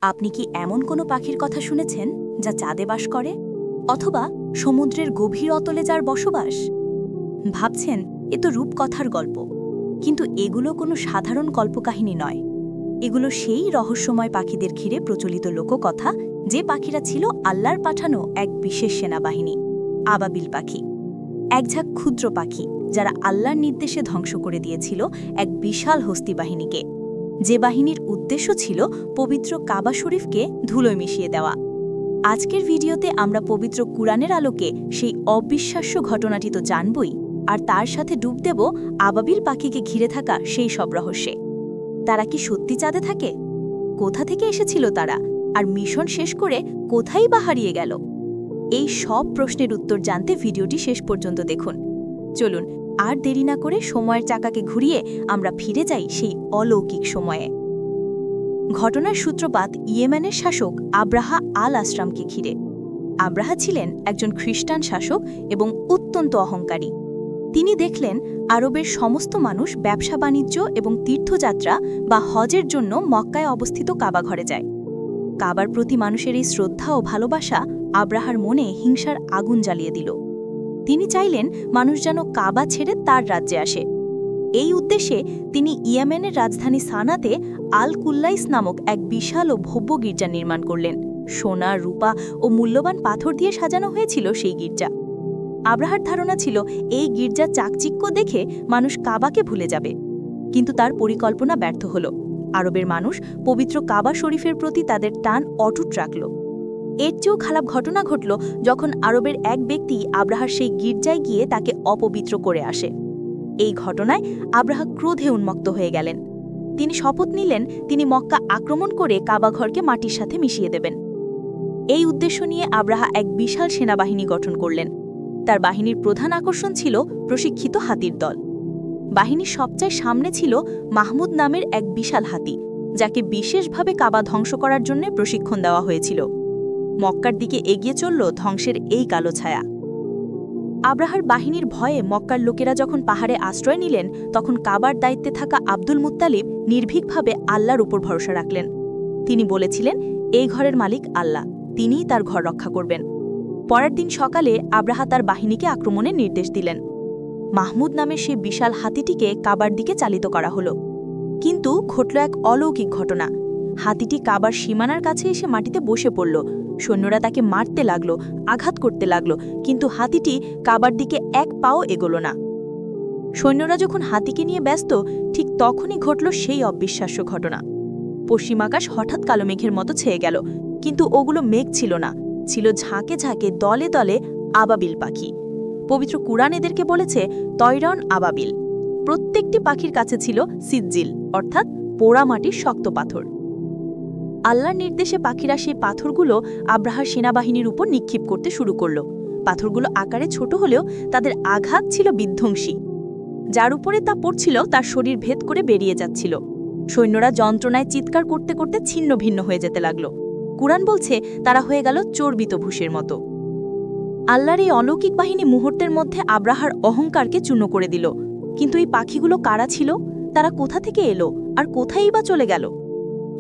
আপনি কি এমন কোনো পাখির কথা শুনেছেন যা চাঁদে বাস করে, অথবা সমুদ্রের গভীর অতলে যার বসবাস? ভাবছেন এ তো রূপকথার গল্প, কিন্তু এগুলো কোনো সাধারণ কল্পকাহিনী নয়। এগুলো সেই রহস্যময় পাখিদের ঘিরে প্রচলিত লোককথা, যে পাখিরা ছিল আল্লাহর পাঠানো এক বিশেষ সেনাবাহিনী, আবাবিল পাখি। একঝাঁক ক্ষুদ্র পাখি যারা আল্লাহর নির্দেশে ধ্বংস করে দিয়েছিল এক বিশাল হস্তি বাহিনীকে, যে বাহিনীর উদ্দেশ্য ছিল পবিত্র কাবা শরীফকে ধুলোয় মিশিয়ে দেওয়া। আজকের ভিডিওতে আমরা পবিত্র কুরআনের আলোকে সেই অবিশ্বাস্য ঘটনাটি তো জানবই, আর তার সাথে ডুব দেব আবাবিল পাখিকে ঘিরে থাকা সেই সব রহস্যে। তারা কি সত্যি চাঁদে থাকে? কোথা থেকে এসেছিল তারা, আর মিশন শেষ করে কোথায় বা হারিয়ে গেল? এই সব প্রশ্নের উত্তর জানতে ভিডিওটি শেষ পর্যন্ত দেখুন। চলুন আর দেরি না করে সময়ের চাকাকে ঘুরিয়ে আমরা ফিরে যাই সেই অলৌকিক সময়ে। ঘটনার সূত্রপাত ইয়েমেনের শাসক আব্রাহা আল আসরামকে ঘিরে। আব্রাহা ছিলেন একজন খ্রিস্টান শাসক এবং অত্যন্ত অহংকারী। তিনি দেখলেন আরবের সমস্ত মানুষ ব্যবসা বাণিজ্য এবং তীর্থযাত্রা বা হজের জন্য মক্কায় অবস্থিত কাবা ঘরে যায়। কাবার প্রতি মানুষের এই শ্রদ্ধা ও ভালোবাসা আব্রাহার মনে হিংসার আগুন জ্বালিয়ে দিল। তিনি চাইলেন মানুষ যেন কাবা ছেড়ে তার রাজ্যে আসে। এই উদ্দেশ্যে তিনি ইয়েমেনের রাজধানী সানাতে আল কুল্লাইস নামক এক বিশাল ও ভব্য গির্জা নির্মাণ করলেন। সোনা, রূপা ও মূল্যবান পাথর দিয়ে সাজানো হয়েছিল সেই গির্জা। আব্রাহার ধারণা ছিল এই গির্জার চাকচিক্য দেখে মানুষ কাবাকে ভুলে যাবে, কিন্তু তার পরিকল্পনা ব্যর্থ হল। আরবের মানুষ পবিত্র কাবা শরীফের প্রতি তাদের টান অটুট রাখল। এর চেয়েও খারাপ ঘটনা ঘটল যখন আরবের এক ব্যক্তি আব্রাহার সেই গির্জায় গিয়ে তাকে অপবিত্র করে আসে। এই ঘটনায় আব্রাহা ক্রোধে উন্মত্ত হয়ে গেলেন। তিনি শপথ নিলেন তিনি মক্কা আক্রমণ করে কাবাঘরকে মাটির সাথে মিশিয়ে দেবেন। এই উদ্দেশ্য নিয়ে আব্রাহা এক বিশাল সেনাবাহিনী গঠন করলেন। তার বাহিনীর প্রধান আকর্ষণ ছিল প্রশিক্ষিত হাতির দল। বাহিনীর সবচেয়ে সামনে ছিল মাহমুদ নামের এক বিশাল হাতি, যাকে বিশেষভাবে কাবা ধ্বংস করার জন্য প্রশিক্ষণ দেওয়া হয়েছিল। মক্কার দিকে এগিয়ে চলল ধ্বংসের এই কালো ছায়া। আব্রাহার বাহিনীর ভয়ে মক্কার লোকেরা যখন পাহাড়ে আশ্রয় নিলেন, তখন কাবার দায়িত্বে থাকা আব্দুল মুত্তালিব নির্ভীকভাবে আল্লাহর উপর ভরসা রাখলেন। তিনি বলেছিলেন, এই ঘরের মালিক আল্লাহ, তিনিই তার ঘর রক্ষা করবেন। পরের দিন সকালে আব্রাহা তার বাহিনীকে আক্রমণের নির্দেশ দিলেন। মাহমুদ নামের সেই বিশাল হাতিটিকে কাবার দিকে চালিত করা হলো। কিন্তু ঘটল এক অলৌকিক ঘটনা। হাতিটি কাবার সীমানার কাছে এসে মাটিতে বসে পড়ল। সৈন্যরা তাকে মারতে লাগল, আঘাত করতে লাগল, কিন্তু হাতিটি কাবার দিকে এক পাও এগোল না। সৈন্যরা যখন হাতিকে নিয়ে ব্যস্ত, ঠিক তখনই ঘটল সেই অবিশ্বাস্য ঘটনা। পশ্চিমাকাশ হঠাৎ কালো মেঘের মতো ছেয়ে গেল, কিন্তু ওগুলো মেঘ ছিল না, ছিল ঝাঁকে ঝাঁকে দলে দলে আবাবিল পাখি। পবিত্র কুরআন এদেরকে বলেছে তয়রন আবাবিল। প্রত্যেকটি পাখির কাছে ছিল সিজ্জিল, অর্থাৎ পোড়া মাটির শক্ত পাথর। আল্লাহর নির্দেশে পাখিরা সেই পাথরগুলো আব্রাহার সেনাবাহিনীর উপর নিক্ষেপ করতে শুরু করল। পাথরগুলো আকারে ছোট হলেও তাদের আঘাত ছিল বিধ্বংসী। যার উপরে তা পড়ছিল তার শরীর ভেদ করে বেরিয়ে যাচ্ছিল। সৈন্যরা যন্ত্রণায় চিৎকার করতে করতে ছিন্ন ভিন্ন হয়ে যেতে লাগল। কুরআন বলছে তারা হয়ে গেল চর্বিত ভুষের মতো। আল্লাহর এই অলৌকিক বাহিনী মুহূর্তের মধ্যে আব্রাহার অহংকারকে চূর্ণ করে দিল। কিন্তু এই পাখিগুলো কারা ছিল? তারা কোথা থেকে এলো, আর কোথায়ই বা চলে গেল?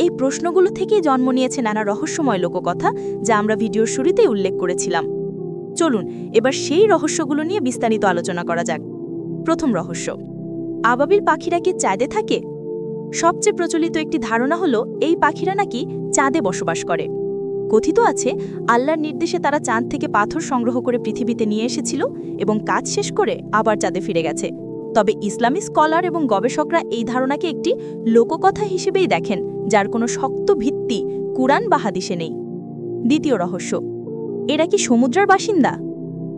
এই প্রশ্নগুলো থেকেই জন্ম নিয়েছে নানা রহস্যময় লোককথা, যা আমরা ভিডিওর শুরুতেই উল্লেখ করেছিলাম। চলুন এবার সেই রহস্যগুলো নিয়ে বিস্তারিত আলোচনা করা যাক। প্রথম রহস্য, আবাবিল পাখিরা কি চাঁদে থাকে? সবচেয়ে প্রচলিত একটি ধারণা হলো এই পাখিরা নাকি চাঁদে বসবাস করে। কথিত আছে আল্লাহর নির্দেশে তারা চাঁদ থেকে পাথর সংগ্রহ করে পৃথিবীতে নিয়ে এসেছিল এবং কাজ শেষ করে আবার চাঁদে ফিরে গেছে। তবে ইসলামী স্কলার এবং গবেষকরা এই ধারণাকে একটি লোককথা হিসেবেই দেখেন, যার কোনো শক্ত ভিত্তি কুরআন বা হাদিসে নেই। দ্বিতীয় রহস্য, এরা কি সমুদ্রের বাসিন্দা?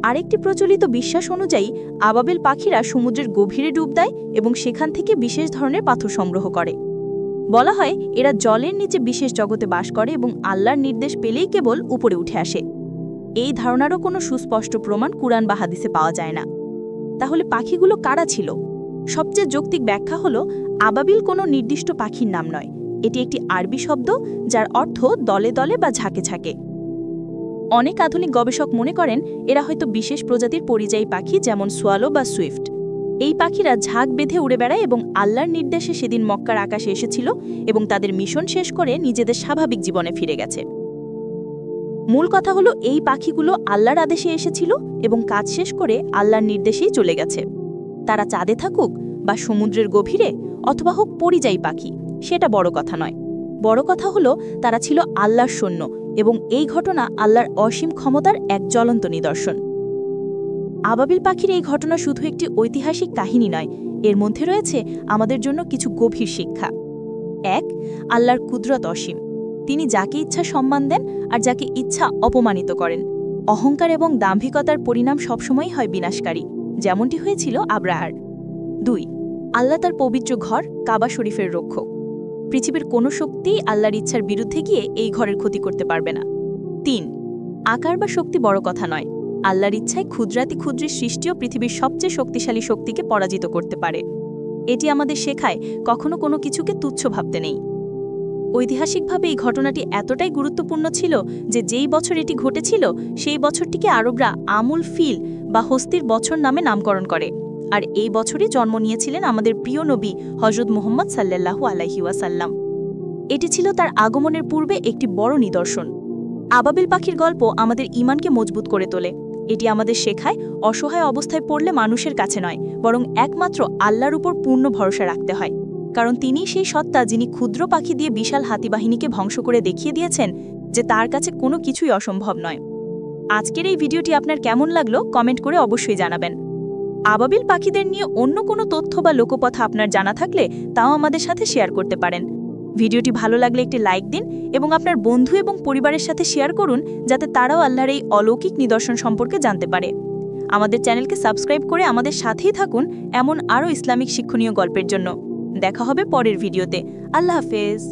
আরেকটি প্রচলিত বিশ্বাস অনুযায়ী আবাবিল পাখিরা সমুদ্রের গভীরে ডুব দেয় এবং সেখান থেকে বিশেষ ধরনের পাথর সংগ্রহ করে। বলা হয় এরা জলের নিচে বিশেষ জগতে বাস করে এবং আল্লাহর নির্দেশ পেলেই কেবল উপরে উঠে আসে। এই ধারণারও কোনো সুস্পষ্ট প্রমাণ কুরআন বা হাদিসে পাওয়া যায় না। তাহলে পাখিগুলো কারা ছিল? সবচেয়ে যৌক্তিক ব্যাখ্যা হলো আবাবিল কোনো নির্দিষ্ট পাখির নাম নয়, এটি একটি আরবি শব্দ যার অর্থ দলে দলে বা ঝাঁকে ঝাঁকে। অনেক আধুনিক গবেষক মনে করেন এরা হয়তো বিশেষ প্রজাতির পরিযায়ী পাখি, যেমন সোয়ালো বা সুইফট। এই পাখিরা ঝাঁক বেঁধে উড়ে বেড়ায় এবং আল্লাহর নির্দেশে সেদিন মক্কার আকাশে এসেছিল এবং তাদের মিশন শেষ করে নিজেদের স্বাভাবিক জীবনে ফিরে গেছে। মূল কথা হলো এই পাখিগুলো আল্লাহর আদেশে এসেছিল এবং কাজ শেষ করে আল্লাহর নির্দেশেই চলে গেছে। তারা চাঁদে থাকুক বা সমুদ্রের গভীরে অথবা হোক পরিযায়ী পাখি, সেটা বড় কথা নয়। বড় কথা হলো তারা ছিল আল্লাহর সৈন্য এবং এই ঘটনা আল্লাহর অসীম ক্ষমতার এক জ্বলন্ত নিদর্শন। আবাবিল পাখির এই ঘটনা শুধু একটি ঐতিহাসিক কাহিনী নয়, এর মধ্যে রয়েছে আমাদের জন্য কিছু গভীর শিক্ষা। ১. আল্লাহর কুদরত অসীম। তিনি যাকে ইচ্ছা সম্মান দেন আর যাকে ইচ্ছা অপমানিত করেন। অহংকার এবং দাম্ভিকতার পরিণাম সবসময়ই হয় বিনাশকারী, যেমনটি হয়েছিল আব্রাহার। ২. আল্লাহ তার পবিত্র ঘর কাবা শরীফের রক্ষক। পৃথিবীর কোনো শক্তিই আল্লাহর ইচ্ছার বিরুদ্ধে গিয়ে এই ঘরের ক্ষতি করতে পারবে না। ৩. আকার বা শক্তি বড় কথা নয়, আল্লাহর ইচ্ছায় ক্ষুদ্রাতি ক্ষুদ্র সৃষ্টিও পৃথিবীর সবচেয়ে শক্তিশালী শক্তিকে পরাজিত করতে পারে। এটি আমাদের শেখায় কখনো কোনো কিছুকে তুচ্ছ ভাবতে নেই। ঐতিহাসিকভাবে এই ঘটনাটি এতটাই গুরুত্বপূর্ণ ছিল যে যেই বছর এটি ঘটেছিল সেই বছরটিকে আরবরা আমুল ফিল বা হস্তির বছর নামে নামকরণ করে। আর এই বছরই জন্ম নিয়েছিলেন আমাদের প্রিয় নবী হযরত মুহাম্মদ সাল্লাল্লাহু আলাইহি ওয়াসাল্লাম। এটি ছিল তার আগমনের পূর্বে একটি বড় নিদর্শন। আবাবিল পাখির গল্প আমাদের ঈমানকে মজবুত করে তোলে। এটি আমাদের শেখায় অসহায় অবস্থায় পড়লে মানুষের কাছে নয়, বরং একমাত্র আল্লাহর উপর পূর্ণ ভরসা রাখতে হয়, কারণ তিনিই সেই সত্তা যিনি ক্ষুদ্র পাখি দিয়ে বিশাল হাতিবাহিনীকে ধ্বংস করে দেখিয়ে দিয়েছেন যে তার কাছে কোনো কিছুই অসম্ভব নয়। আজকের এই ভিডিওটি আপনার কেমন লাগলো কমেন্ট করে অবশ্যই জানাবেন। আবাবিল পাখিদের নিয়ে অন্য কোনো তথ্য বা লোককথা আপনার জানা থাকলে তাও আমাদের সাথে শেয়ার করতে পারেন। ভিডিওটি ভালো লাগলে একটি লাইক দিন এবং আপনার বন্ধু এবং পরিবারের সাথে শেয়ার করুন যাতে তারাও আল্লাহর এই অলৌকিক নিদর্শন সম্পর্কে জানতে পারে। আমাদের চ্যানেলকে সাবস্ক্রাইব করে আমাদের সাথেই থাকুন এমন আরও ইসলামিক শিক্ষণীয় গল্পের জন্য। দেখা হবে পরের ভিডিওতে। আল্লাহ হাফেজ।